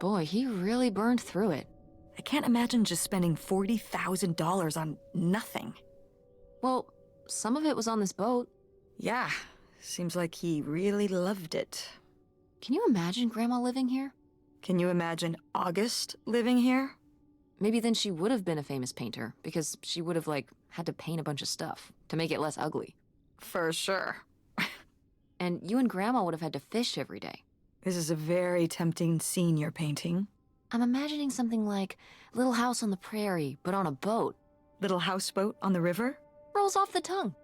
Boy, he really burned through it. I can't imagine just spending $40,000 on nothing. Well, some of it was on this boat. Yeah, seems like he really loved it. Can you imagine Grandma living here? Can you imagine August living here? Maybe then she would have been a famous painter, because she would have, had to paint a bunch of stuff to make it less ugly. For sure. And you and Grandma would have had to fish every day. This is a very tempting scene you're painting. I'm imagining something like Little House on the Prairie, but on a boat. Little houseboat on the river? Rolls off the tongue.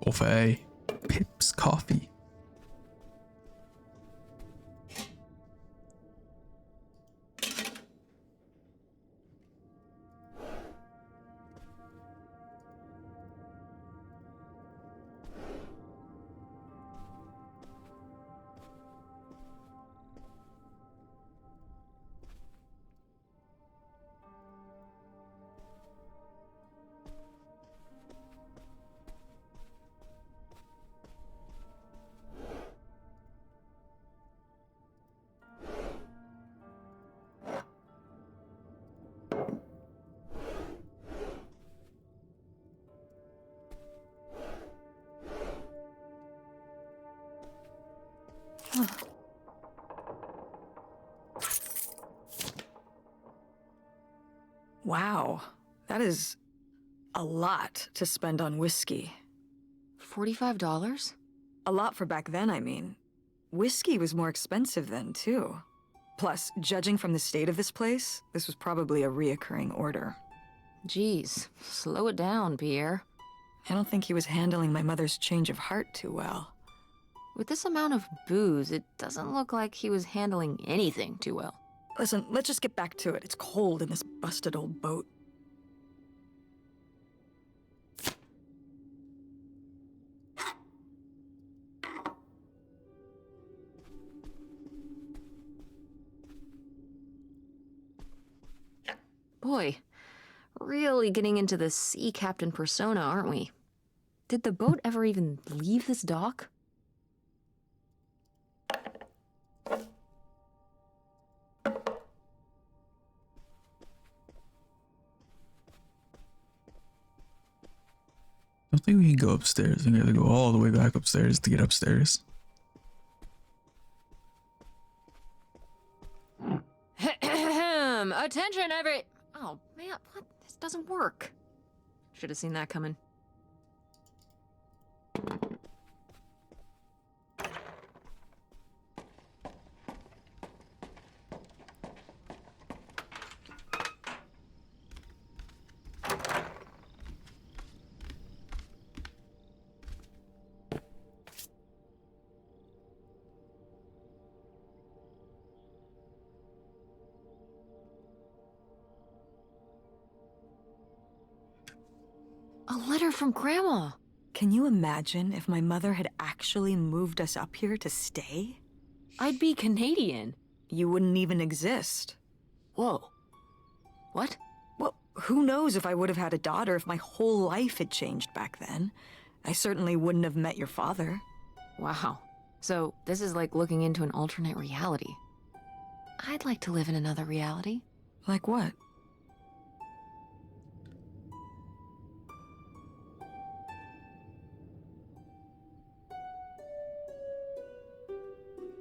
Coffee. Pips coffee. Wow, that is a lot to spend on whiskey. $45? A lot for back then, I mean. Whiskey was more expensive then, too. Plus, judging from the state of this place, this was probably a reoccurring order. Geez, slow it down, Pierre. I don't think he was handling my mother's change of heart too well. With this amount of booze, it doesn't look like he was handling anything too well. Listen, let's just get back to it. It's cold in this busted old boat. Boy, really getting into the sea captain persona, aren't we? Did the boat ever even leave this dock? I don't think we can go upstairs. We have to go all the way back upstairs to get upstairs. Attention, every... Oh, man, what? This doesn't work. Should have seen that coming. A letter from Grandma. Can you imagine if my mother had actually moved us up here to stay? I'd be Canadian. You wouldn't even exist. Whoa. What? Well, who knows if I would have had a daughter if my whole life had changed back then. I certainly wouldn't have met your father. Wow. So this is like looking into an alternate reality. I'd like to live in another reality. Like what?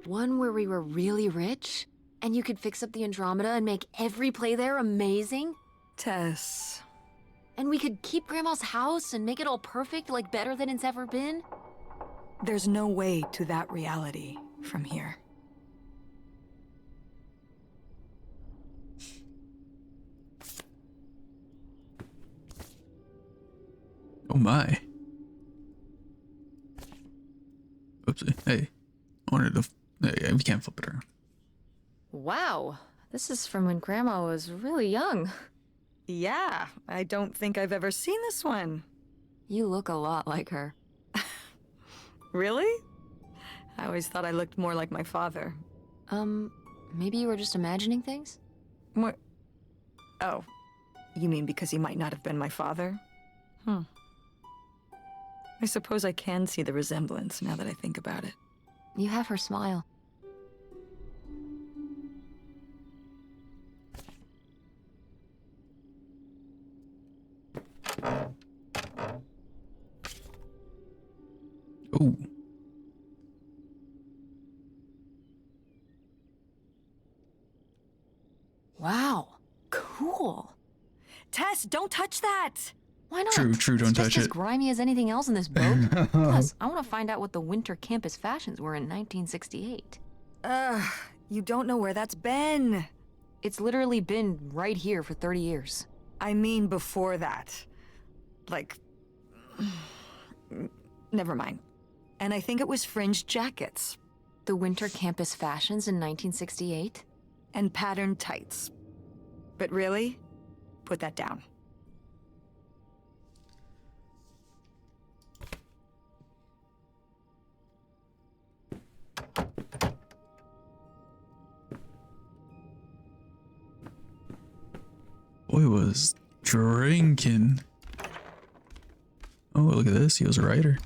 One where we were really rich, and you could fix up the Andromeda and make every play there amazing? Tess. And we could keep Grandma's house and make it all perfect, like better than it's ever been? There's no way to that reality from here. Oh my. Oopsie. Hey. I wanted to... Yeah, we can't flip it around. Wow. This is from when Grandma was really young. Yeah, I don't think I've ever seen this one. You look a lot like her. Really? I always thought I looked more like my father. Maybe you were just imagining things? What? Oh, You mean because he might not have been my father? I suppose I can see the resemblance now that I think about it. You have her smile. Oh. Wow. Cool. Tess, don't touch that! Why not? True, It's don't just touch as it. grimy as anything else in this boat. Plus, I want to find out what the winter campus fashions were in 1968. You don't know where that's been. It's literally been right here for 30 years. I mean before that. Like... Never mind. And I think it was fringed jackets. The winter campus fashions in 1968? And patterned tights. But really? Put that down. Boy was drinking. Oh, look at this. He was a writer.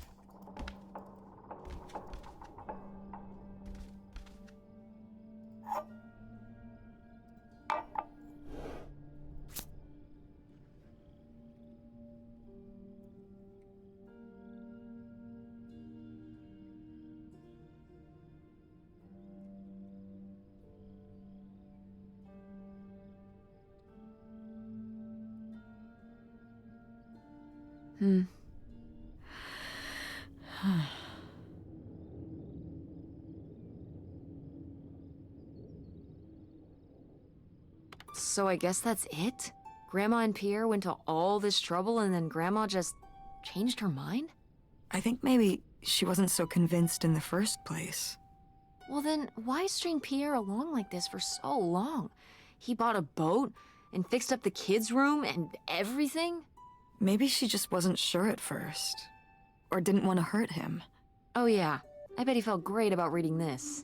So I guess that's it? Grandma and Pierre went to all this trouble and then Grandma just changed her mind? I think maybe she wasn't so convinced in the first place. Well then, why string Pierre along like this for so long? He bought a boat and fixed up the kids' room and everything? Maybe she just wasn't sure at first. Or didn't want to hurt him. Oh yeah, I bet he felt great about reading this.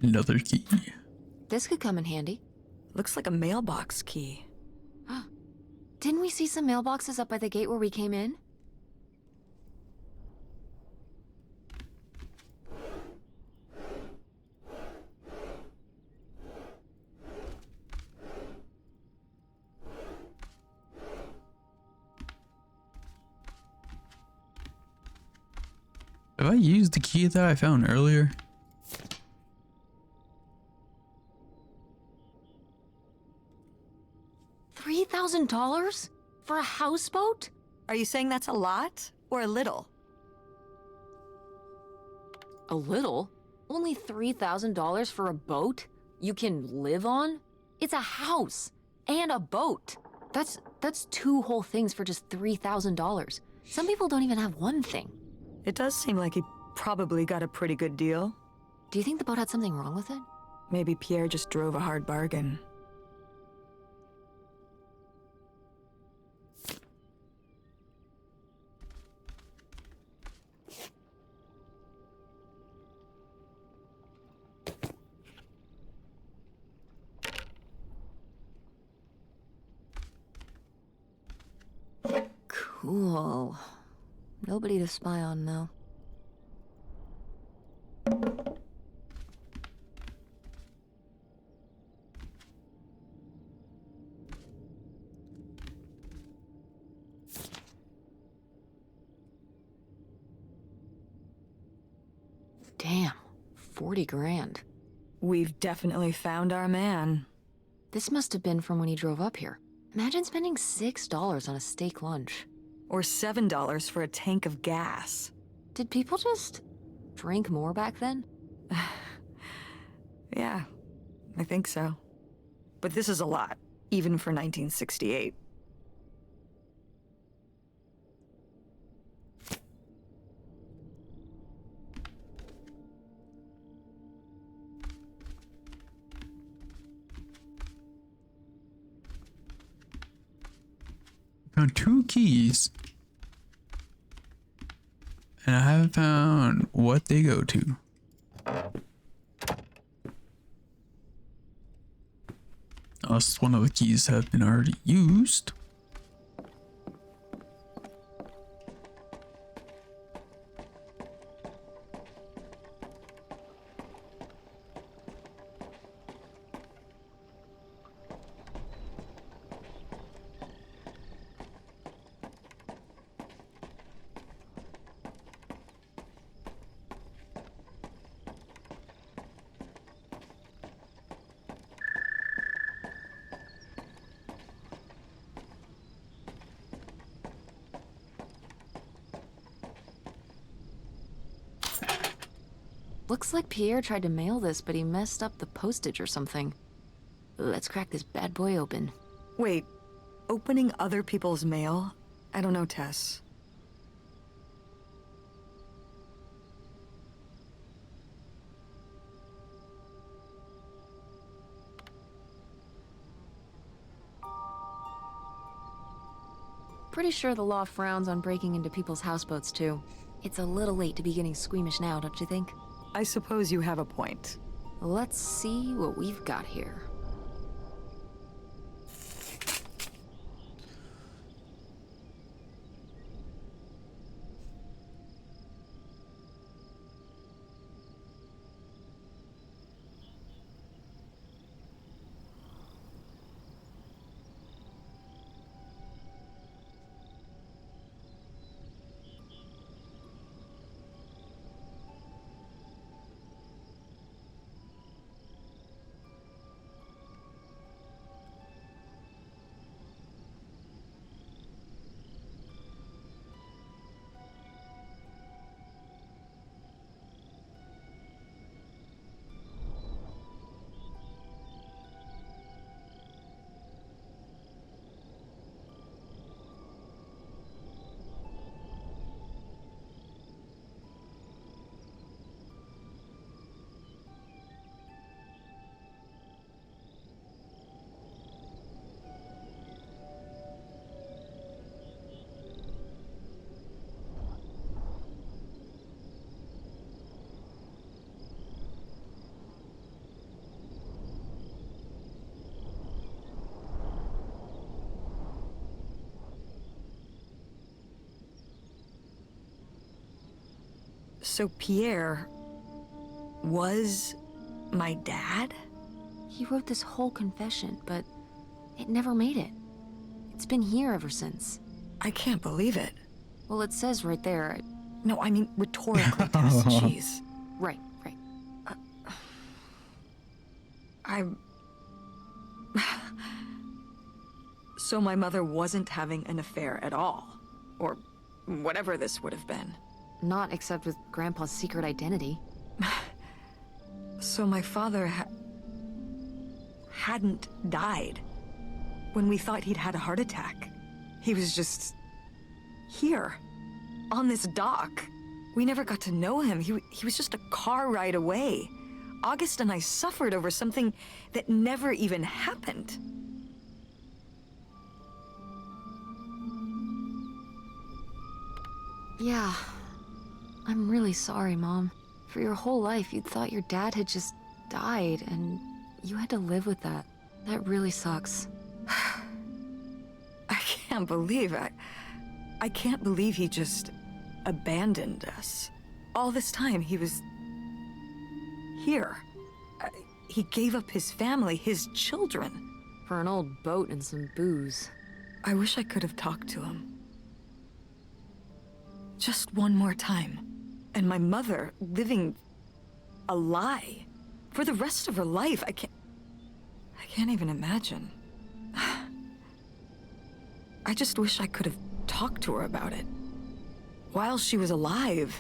Another key. This could come in handy. Looks like a mailbox key. Didn't we see some mailboxes up by the gate where we came in? Have I used the key that I found earlier? $3,000 for a houseboat? Are you saying that's a lot or a little? A little? Only $3,000 for a boat you can live on? It's a house and a boat. That's two whole things for just $3,000. Some people don't even have one thing. It does seem like he probably got a pretty good deal. Do you think the boat had something wrong with it? Maybe Pierre just drove a hard bargain. Cool. Nobody to spy on now. Damn, 40 grand. We've definitely found our man. This must have been from when he drove up here. Imagine spending $6 on a steak lunch. Or $7 for a tank of gas. Did people just drink more back then? Yeah, I think so. But this is a lot, even for 1968. Found 2 keys. And I haven't found what they go to. Unless one of the keys have been already used. Looks like Pierre tried to mail this, but he messed up the postage or something. Let's crack this bad boy open. Wait, opening other people's mail? I don't know, Tess. Pretty sure the law frowns on breaking into people's houseboats, too. It's a little late to be getting squeamish now, don't you think? I suppose you have a point. Let's see what we've got here. So Pierre was my dad? He wrote this whole confession, but it never made it. It's been here ever since. I can't believe it. Well, it says right there. No, I mean rhetorically, Tess. Jeez. Right. So my mother wasn't having an affair at all. Or whatever this would have been. Not except with Grandpa's secret identity. So my father hadn't died. When we thought he'd had a heart attack. He was just here. On this dock. We never got to know him. He was just a car ride away. August and I suffered over something that never even happened. Yeah. I'm really sorry, Mom. For your whole life, you'd thought your dad had just died, and you had to live with that. That really sucks. I can't believe I can't believe he just abandoned us. All this time, he was here. He gave up his family, his children. For an old boat and some booze. I wish I could have talked to him. Just one more time. And my mother living a lie for the rest of her life. I can't even imagine. I just wish I could have talked to her about it. While she was alive,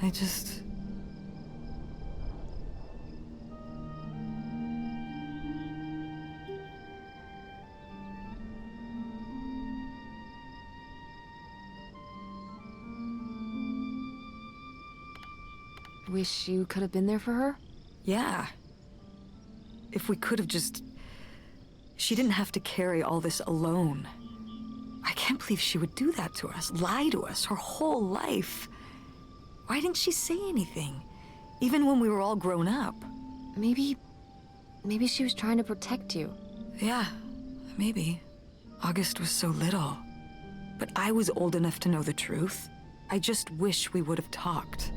I just... Wish you could have been there for her? Yeah. If we could have just... She didn't have to carry all this alone. I can't believe she would do that to us, lie to us her whole life. Why didn't she say anything? Even when we were all grown up. Maybe she was trying to protect you. Yeah, maybe. August was so little. But I was old enough to know the truth. I just wish we would have talked.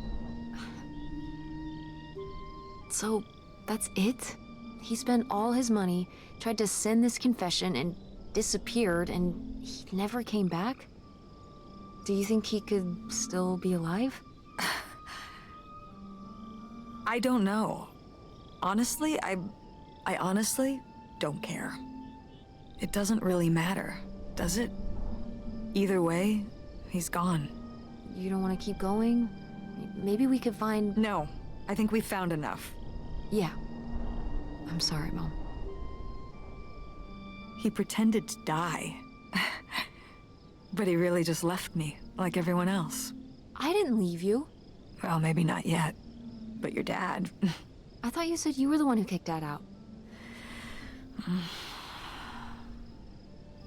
So, that's it? He spent all his money, tried to send this confession, and disappeared, and he never came back? Do you think he could still be alive? I don't know. Honestly, I honestly don't care. It doesn't really matter, does it? Either way, he's gone. You don't want to keep going? Maybe we could find... No, I think we found enough. Yeah. I'm sorry, Mom. He pretended to die. But he really just left me, like everyone else. I didn't leave you. Well, maybe not yet. But your dad... I thought you said you were the one who kicked Dad out.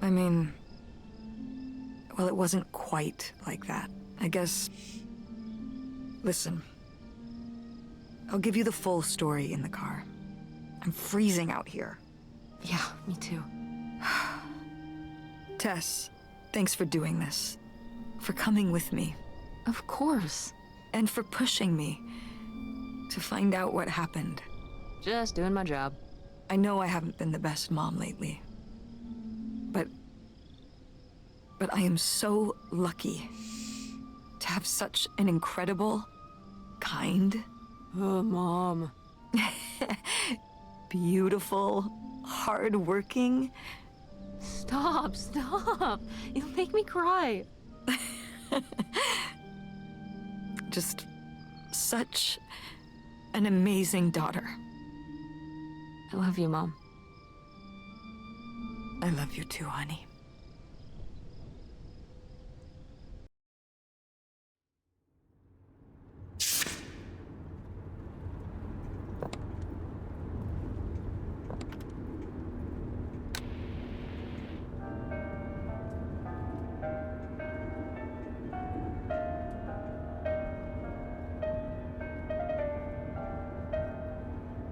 I mean... Well, it wasn't quite like that. I guess... Listen. I'll give you the full story in the car. I'm freezing out here. Yeah, me too. Tess, thanks for doing this. For coming with me. Of course. And for pushing me to find out what happened. Just doing my job. I know I haven't been the best mom lately. But I am so lucky to have such an incredible, kind, Oh, Mom. beautiful, hardworking... Stop, stop. You'll make me cry. Just such an amazing daughter. I love you, Mom. I love you too, honey.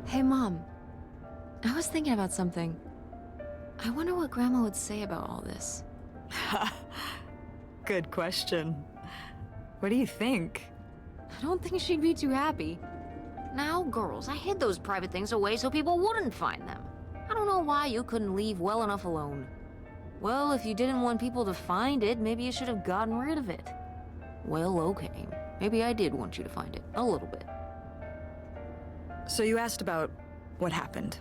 Hey, Mom. I was thinking about something. I wonder what Grandma would say about all this. Good question. What do you think? I don't think she'd be too happy. Now, girls, I hid those private things away so people wouldn't find them. I don't know why you couldn't leave well enough alone. Well, if you didn't want people to find it, maybe you should have gotten rid of it. Well, okay. Maybe I did want you to find it. A little bit. So you asked about what happened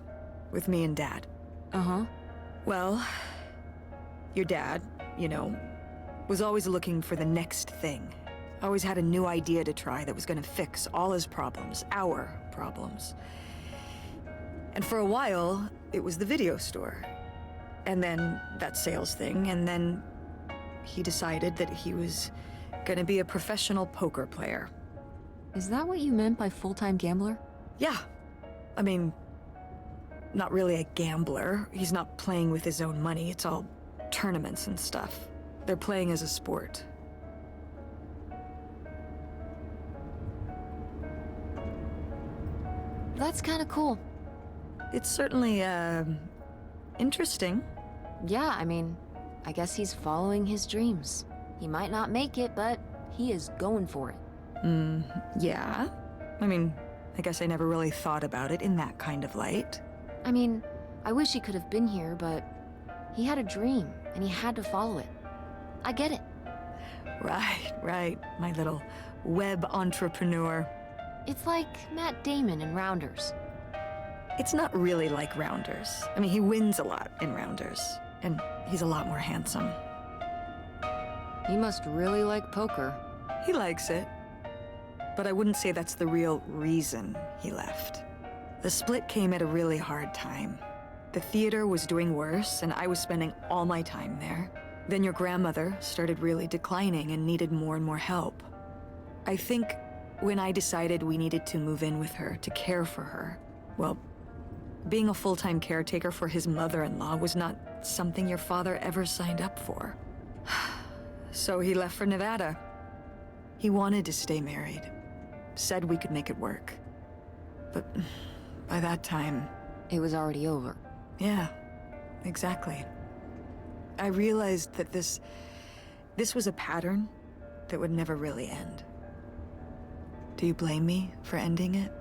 with me and Dad. Uh-huh. Well, your dad, you know, was always looking for the next thing. Always had a new idea to try that was gonna fix all his problems, our problems. And for a while, it was the video store. And then that sales thing, and then he decided that he was gonna be a professional poker player. Is that what you meant by full-time gambler? Yeah. I mean, not really a gambler. He's not playing with his own money. It's all tournaments and stuff. They're playing as a sport. That's kind of cool. It's certainly, interesting. Yeah, I mean, I guess he's following his dreams. He might not make it, but he is going for it. Yeah. I mean, I guess I never really thought about it in that kind of light. I mean, I wish he could have been here, but he had a dream, and he had to follow it. I get it. Right, my little web entrepreneur. It's like Matt Damon in Rounders. It's not really like Rounders. I mean, he wins a lot in Rounders, and he's a lot more handsome. He must really like poker. He likes it. But I wouldn't say that's the real reason he left. The split came at a really hard time. The theater was doing worse, and I was spending all my time there. Then your grandmother started really declining and needed more and more help. I think when I decided we needed to move in with her to care for her, well, being a full-time caretaker for his mother-in-law was not something your father ever signed up for. So he left for Nevada. He wanted to stay married. Said we could make it work. But by that time... It was already over. Yeah. exactly. I realized that this was a pattern that would never really end. Do you blame me for ending it?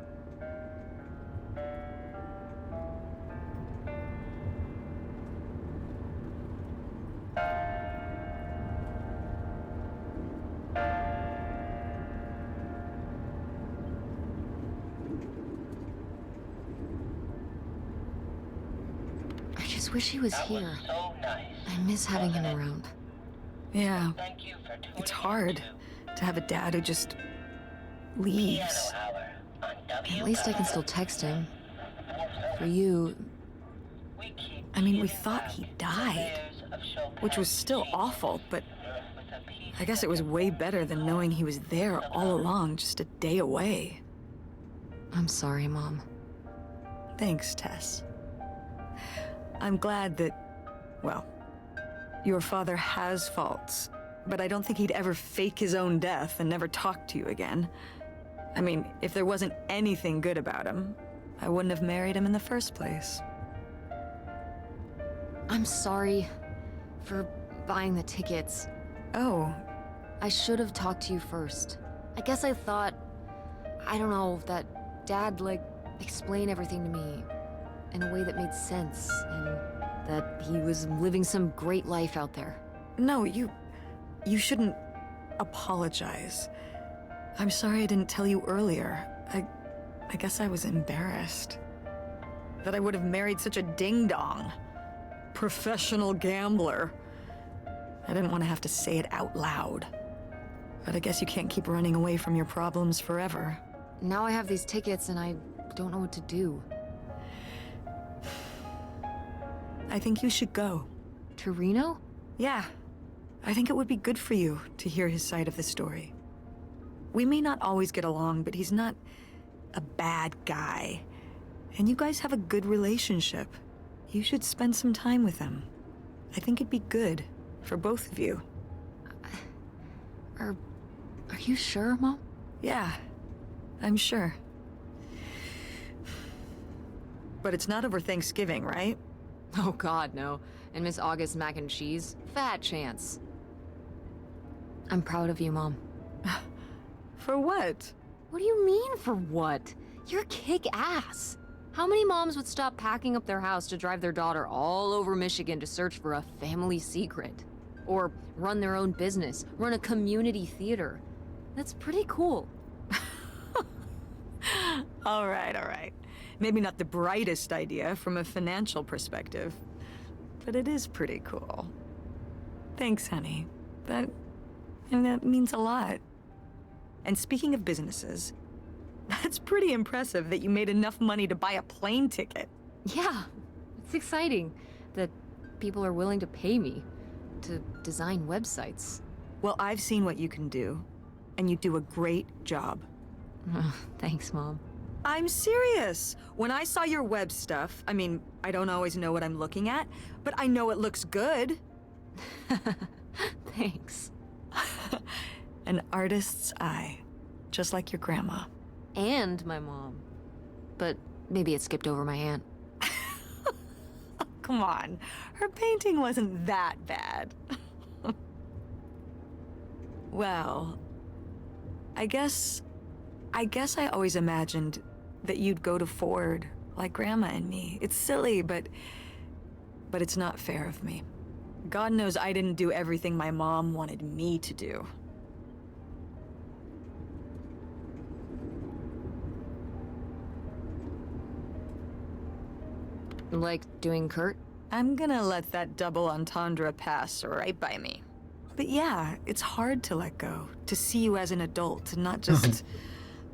I just wish he was here. So nice. I miss having him around. Yeah, Thank you for tuning it's hard to have a dad who just leaves. At least I can still text him. For you, I mean, we thought he died, which was still awful, but I guess it was way better than knowing he was there all along, just a day away. I'm sorry, Mom. Thanks, Tess. I'm glad that, well, your father has faults, but I don't think he'd ever fake his own death and never talk to you again. I mean, if there wasn't anything good about him, I wouldn't have married him in the first place. I'm sorry for buying the tickets. Oh, I should have talked to you first. I guess I thought, I don't know, that Dad, explain everything to me in a way that made sense, and that he was living some great life out there. no, you shouldn't apologize. I'm sorry I didn't tell you earlier. I guess I was embarrassed. That I would have married such a ding-dong. Professional gambler. I didn't want to have to say it out loud. But I guess you can't keep running away from your problems forever. Now I have these tickets and I don't know what to do. I think you should go. To Reno? Yeah. I think it would be good for you to hear his side of the story. We may not always get along, but he's not a bad guy. And you guys have a good relationship. You should spend some time with him. I think it'd be good for both of you. Are you sure, Mom? Yeah, I'm sure. But it's not over Thanksgiving, right? Oh God, no. And Miss August mac and cheese? Fat chance. I'm proud of you, Mom. For what? What do you mean, for what? You're kick-ass. How many moms would stop packing up their house to drive their daughter all over Michigan to search for a family secret? Or run their own business, run a community theater? That's pretty cool. All right. Maybe not the brightest idea from a financial perspective, but it is pretty cool. Thanks, honey. That means a lot. And speaking of businesses, that's pretty impressive that you made enough money to buy a plane ticket. Yeah, it's exciting that people are willing to pay me to design websites. Well, I've seen what you can do, and you do a great job. Thanks, Mom. I'm serious. When I saw your web stuff, I mean, I don't always know what I'm looking at, but I know it looks good. Thanks. An artist's eye, just like your grandma. And my mom. But maybe it skipped over my aunt. Come on, her painting wasn't that bad. Well, I guess I always imagined that you'd go to Ford like Grandma and me. It's silly, but it's not fair of me. God knows I didn't do everything my mom wanted me to do. Like doing Kurt? I'm gonna let that double entendre pass right by me. But yeah, it's hard to let go, to see you as an adult, and not just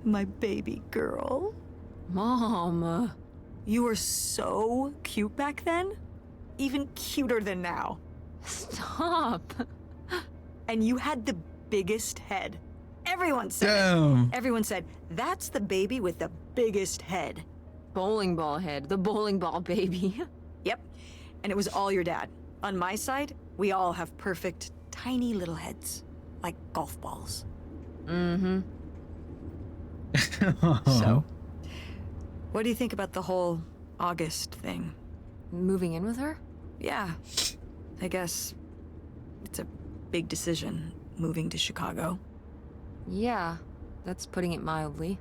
my baby girl. Mom. You were so cute back then, even cuter than now. Stop. And you had the biggest head. Everyone said Damn. Everyone said, that's the baby with the biggest head. Bowling ball head, the bowling ball baby. Yep, and it was all your dad. On my side, we all have perfect, tiny little heads, like golf balls. Mm-hmm. So, what do you think about the whole August thing? Moving in with her? Yeah, I guess it's a big decision, moving to Chicago. Yeah, that's putting it mildly.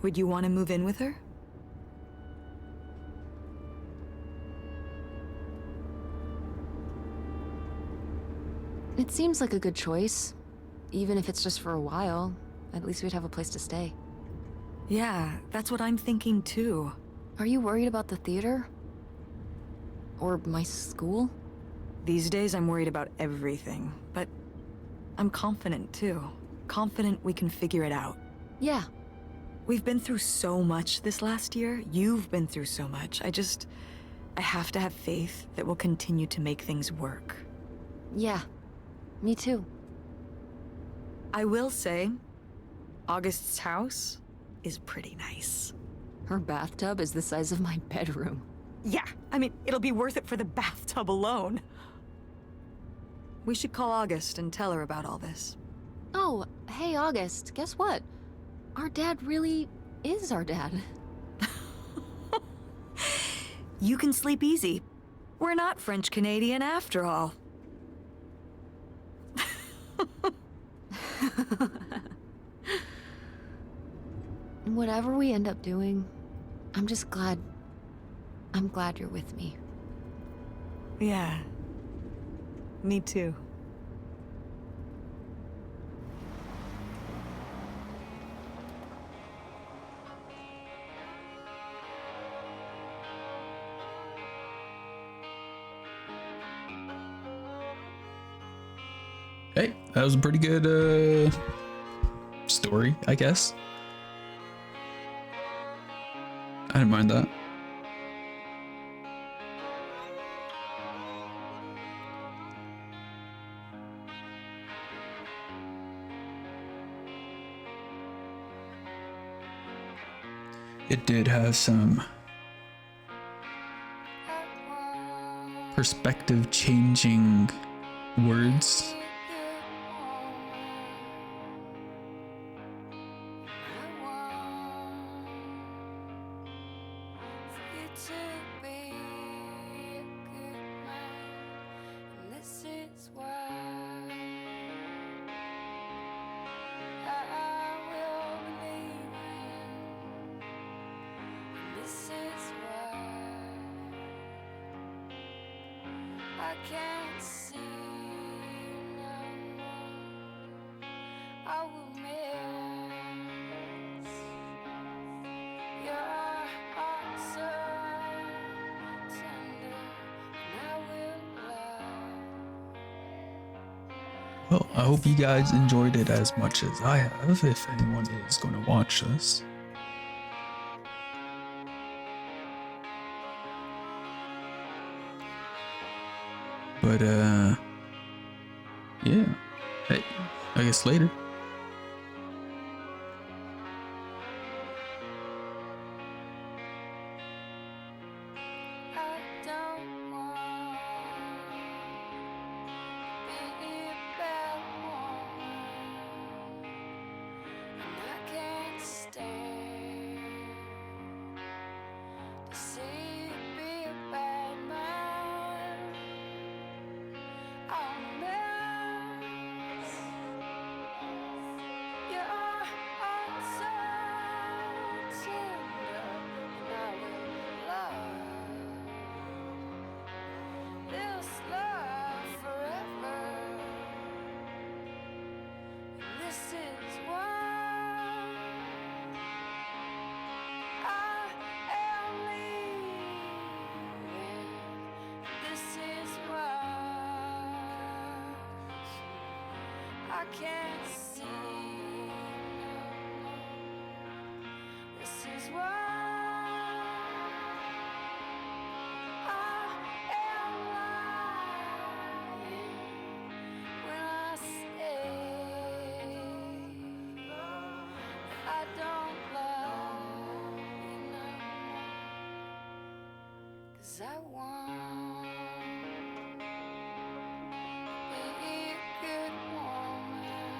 Would you want to move in with her? It seems like a good choice. Even if it's just for a while, at least we'd have a place to stay. Yeah, that's what I'm thinking too. Are you worried about the theater? Or my school? These days I'm worried about everything, but I'm confident too. Confident we can figure it out. Yeah. We've been through so much this last year. You've been through so much. I have to have faith that we'll continue to make things work. Yeah. Me too. I will say, August's house is pretty nice. Her bathtub is the size of my bedroom. Yeah, I mean, it'll be worth it for the bathtub alone. We should call August and tell her about all this. Oh, hey August, guess what? Our dad really is our dad. You can sleep easy. We're not French-Canadian after all. Whatever we end up doing, I'm glad you're with me. Yeah. Me too. Hey, that was a pretty good story, I guess. I didn't mind that. It did have some perspective changing words. I can't see no more. I will miss your heart so tender, and I will love. Well, I hope you guys enjoyed it as much as I have, if anyone is going to watch this. But, yeah. Hey, I guess later. I don't want to be a bad woman, and I can't stand to see you be a bad man. I'll miss your heart so tender, and I will love this love forever. And this is why I am leaving. This is why I can't see no more. This is why I am lying when I say I don't love you no more. 'Cause I want to be a good woman,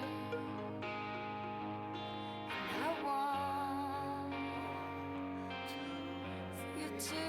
and I want for you to